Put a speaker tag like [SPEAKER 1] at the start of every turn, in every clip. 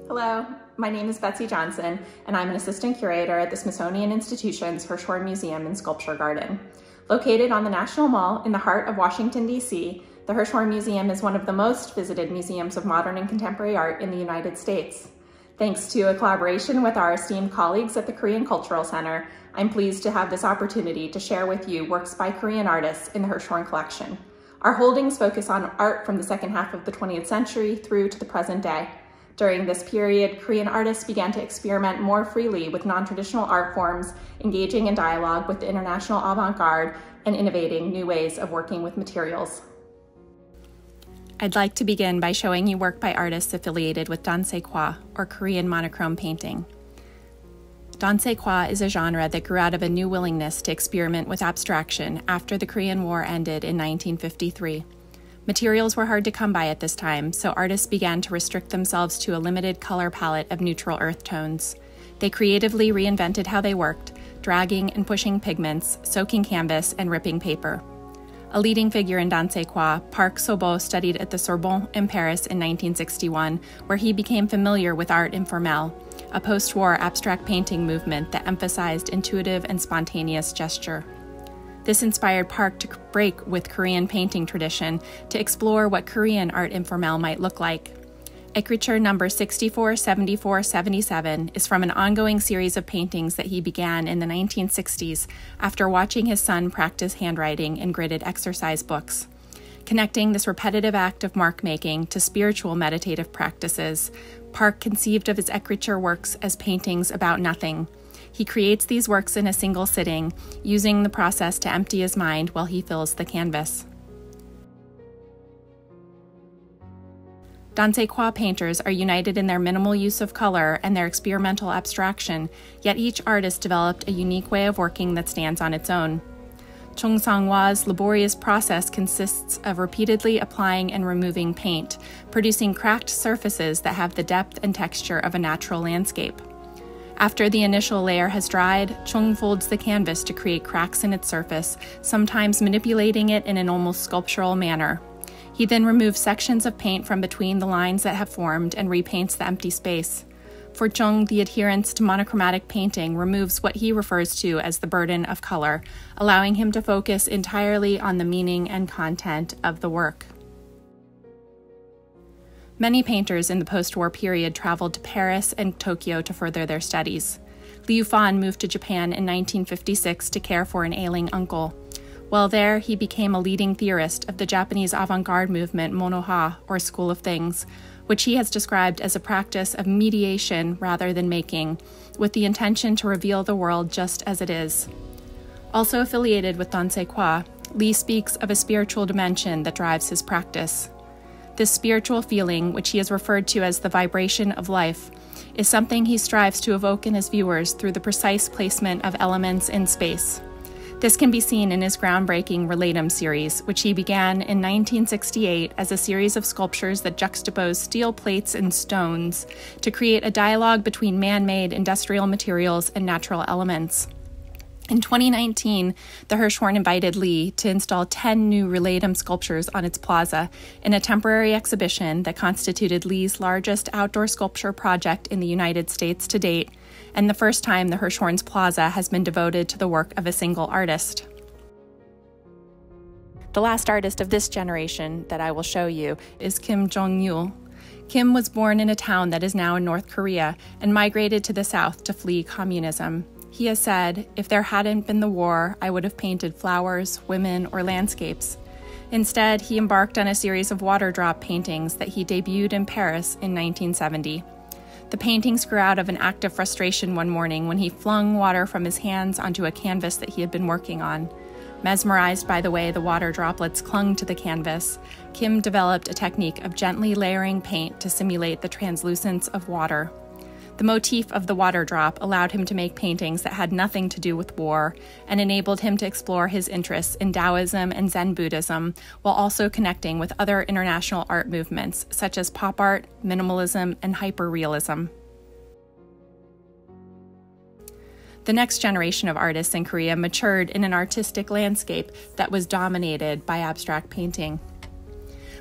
[SPEAKER 1] Hello, my name is Betsy Johnson, and I'm an assistant curator at the Smithsonian Institution's Hirshhorn Museum and Sculpture Garden. Located on the National Mall in the heart of Washington, D.C., the Hirshhorn Museum is one of the most visited museums of modern and contemporary art in the United States. Thanks to a collaboration with our esteemed colleagues at the Korean Cultural Center, I'm pleased to have this opportunity to share with you works by Korean artists in the Hirshhorn collection. Our holdings focus on art from the second half of the 20th century through to the present day. During this period, Korean artists began to experiment more freely with non-traditional art forms, engaging in dialogue with the international avant-garde, and innovating new ways of working with materials.
[SPEAKER 2] I'd like to begin by showing you work by artists affiliated with danse, or Korean monochrome painting. Danse is a genre that grew out of a new willingness to experiment with abstraction after the Korean War ended in 1953. Materials were hard to come by at this time, so artists began to restrict themselves to a limited color palette of neutral earth tones. They creatively reinvented how they worked, dragging and pushing pigments, soaking canvas, and ripping paper. A leading figure in danse, Park Seobo studied at the Sorbonne in Paris in 1961, where he became familiar with art informel, a post-war abstract painting movement that emphasized intuitive and spontaneous gesture. This inspired Park to break with Korean painting tradition to explore what Korean art informel might look like. Écriture number 647477 is from an ongoing series of paintings that he began in the 1960s after watching his son practice handwriting in gridded exercise books. Connecting this repetitive act of mark-making to spiritual meditative practices, Park conceived of his écriture works as paintings about nothing. He creates these works in a single sitting, using the process to empty his mind while he fills the canvas. Danse painters are united in their minimal use of color and their experimental abstraction, yet each artist developed a unique way of working that stands on its own. Chung Sang-Hwa's laborious process consists of repeatedly applying and removing paint, producing cracked surfaces that have the depth and texture of a natural landscape. After the initial layer has dried, Chung folds the canvas to create cracks in its surface, sometimes manipulating it in an almost sculptural manner. He then removes sections of paint from between the lines that have formed and repaints the empty space. For Chung, the adherence to monochromatic painting removes what he refers to as the burden of color, allowing him to focus entirely on the meaning and content of the work. Many painters in the post-war period traveled to Paris and Tokyo to further their studies. Lee Ufan moved to Japan in 1956 to care for an ailing uncle. While there, he became a leading theorist of the Japanese avant-garde movement Monoha, or School of Things, which he has described as a practice of mediation rather than making, with the intention to reveal the world just as it is. Also affiliated with danse, Lee speaks of a spiritual dimension that drives his practice. This spiritual feeling, which he has referred to as the vibration of life, is something he strives to evoke in his viewers through the precise placement of elements in space. This can be seen in his groundbreaking Relatum series, which he began in 1968 as a series of sculptures that juxtapose steel plates and stones to create a dialogue between man-made industrial materials and natural elements. In 2019, the Hirshhorn invited Lee to install 10 new Relatum sculptures on its plaza in a temporary exhibition that constituted Lee's largest outdoor sculpture project in the United States to date, and the first time the Hirshhorn's plaza has been devoted to the work of a single artist. The last artist of this generation that I will show you is Kim Tschang-Yeul. Kim was born in a town that is now in North Korea and migrated to the south to flee communism. He has said, "If there hadn't been the war, I would have painted flowers, women, or landscapes." Instead, he embarked on a series of Waterdrop paintings that he debuted in Paris in 1970. The paintings grew out of an act of frustration one morning when he flung water from his hands onto a canvas that he had been working on. Mesmerized by the way the water droplets clung to the canvas, Kim developed a technique of gently layering paint to simulate the translucence of water. The motif of the water drop allowed him to make paintings that had nothing to do with war and enabled him to explore his interests in Taoism and Zen Buddhism while also connecting with other international art movements such as pop art, minimalism, and hyperrealism. The next generation of artists in Korea matured in an artistic landscape that was dominated by abstract painting.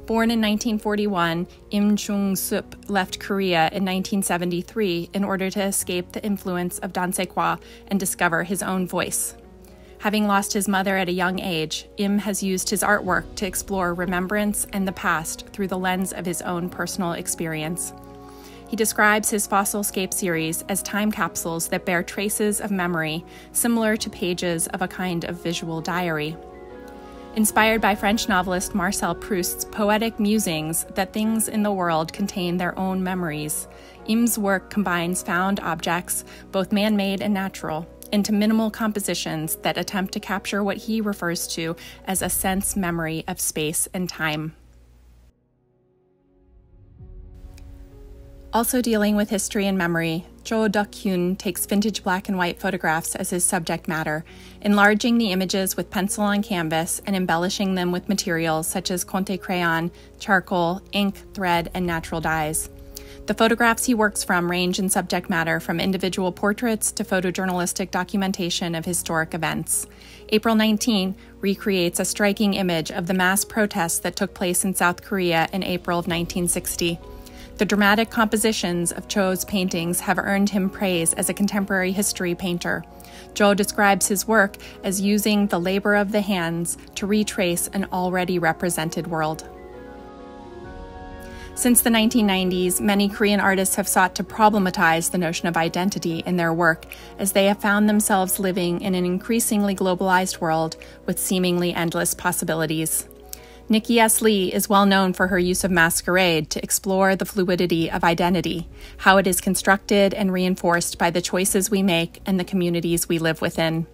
[SPEAKER 2] Born in 1941, Lim Choong-Sup left Korea in 1973 in order to escape the influence of danse and discover his own voice. Having lost his mother at a young age, Im has used his artwork to explore remembrance and the past through the lens of his own personal experience. He describes his Fossilscape series as time capsules that bear traces of memory, similar to pages of a kind of visual diary. Inspired by French novelist Marcel Proust's poetic musings that things in the world contain their own memories, Im's work combines found objects, both man-made and natural, into minimal compositions that attempt to capture what he refers to as a sense memory of space and time. Also dealing with history and memory, Cho Duck Hyun takes vintage black and white photographs as his subject matter, enlarging the images with pencil on canvas and embellishing them with materials such as conte crayon, charcoal, ink, thread, and natural dyes. The photographs he works from range in subject matter from individual portraits to photojournalistic documentation of historic events. April 19 recreates a striking image of the mass protests that took place in South Korea in April of 1960. The dramatic compositions of Cho's paintings have earned him praise as a contemporary history painter. Cho describes his work as using the labor of the hands to retrace an already represented world. Since the 1990s, many Korean artists have sought to problematize the notion of identity in their work, as they have found themselves living in an increasingly globalized world with seemingly endless possibilities. Nikki S. Lee is well known for her use of masquerade to explore the fluidity of identity, how it is constructed and reinforced by the choices we make and the communities we live within.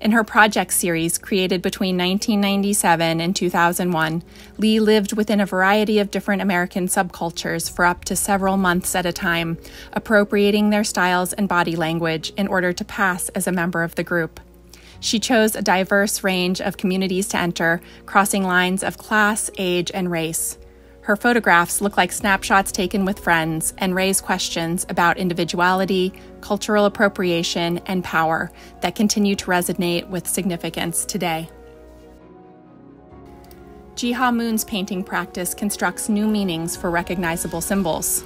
[SPEAKER 2] In her project series, created between 1997 and 2001, Lee lived within a variety of different American subcultures for up to several months at a time, appropriating their styles and body language in order to pass as a member of the group. She chose a diverse range of communities to enter, crossing lines of class, age, and race. Her photographs look like snapshots taken with friends and raise questions about individuality, cultural appropriation, and power that continue to resonate with significance today. Jiha Moon's painting practice constructs new meanings for recognizable symbols.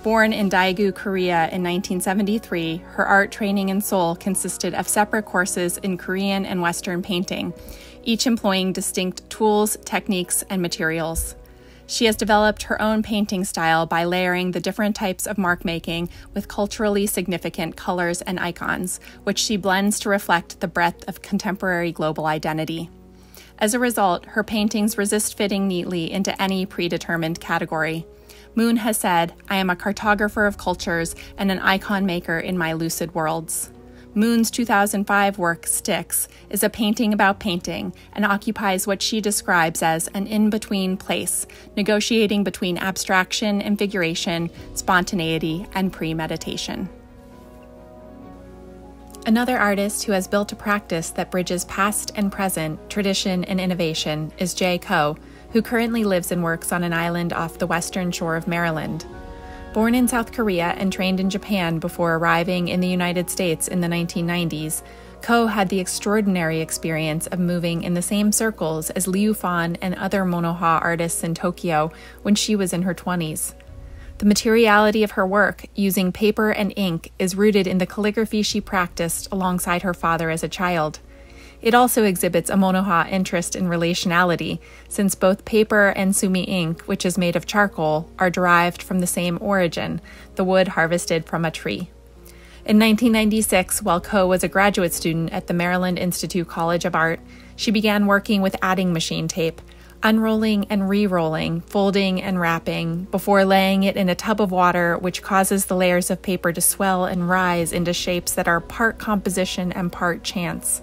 [SPEAKER 2] Born in Daegu, Korea in 1973, her art training in Seoul consisted of separate courses in Korean and Western painting, each employing distinct tools, techniques, and materials. She has developed her own painting style by layering the different types of mark making with culturally significant colors and icons, which she blends to reflect the breadth of contemporary global identity. As a result, her paintings resist fitting neatly into any predetermined category. Moon has said, "I am a cartographer of cultures and an icon maker in my lucid worlds." Moon's 2005 work, Sticks, is a painting about painting and occupies what she describes as an in-between place, negotiating between abstraction and figuration, spontaneity, and premeditation. Another artist who has built a practice that bridges past and present, tradition and innovation is Jae Ko, who currently lives and works on an island off the western shore of Maryland. Born in South Korea and trained in Japan before arriving in the United States in the 1990s, Ko had the extraordinary experience of moving in the same circles as Lee Ufan and other monoha artists in Tokyo when she was in her 20s. The materiality of her work, using paper and ink, is rooted in the calligraphy she practiced alongside her father as a child. It also exhibits a monoha interest in relationality, since both paper and sumi ink, which is made of charcoal, are derived from the same origin, the wood harvested from a tree. In 1996, while Ko was a graduate student at the Maryland Institute College of Art, she began working with adding machine tape, unrolling and re-rolling, folding and wrapping, before laying it in a tub of water, which causes the layers of paper to swell and rise into shapes that are part composition and part chance.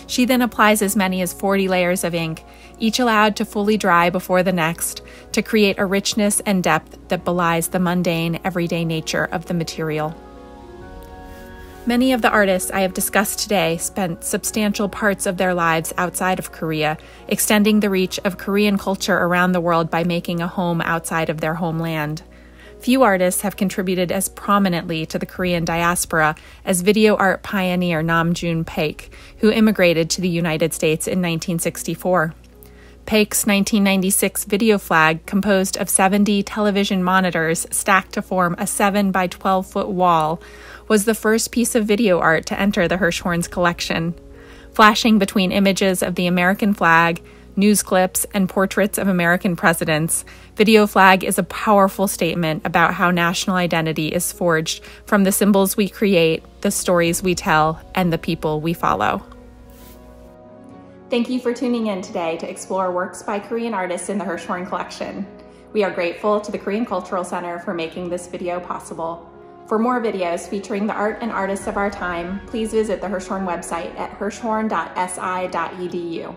[SPEAKER 2] She then applies as many as 40 layers of ink, each allowed to fully dry before the next, to create a richness and depth that belies the mundane, everyday nature of the material. Many of the artists I have discussed today spent substantial parts of their lives outside of Korea, extending the reach of Korean culture around the world by making a home outside of their homeland. Few artists have contributed as prominently to the Korean diaspora as video art pioneer June Paik, who immigrated to the United States in 1964. Paik's 1996 video flag, composed of 70 television monitors stacked to form a 7 by 12-foot wall, was the first piece of video art to enter the Hirshhorn's collection. Flashing between images of the American flag, news clips, and portraits of American presidents, Video Flag is a powerful statement about how national identity is forged from the symbols we create, the stories we tell, and the people we follow.
[SPEAKER 1] Thank you for tuning in today to explore works by Korean artists in the Hirshhorn collection. We are grateful to the Korean Cultural Center for making this video possible. For more videos featuring the art and artists of our time, please visit the Hirshhorn website at hirshhorn.si.edu.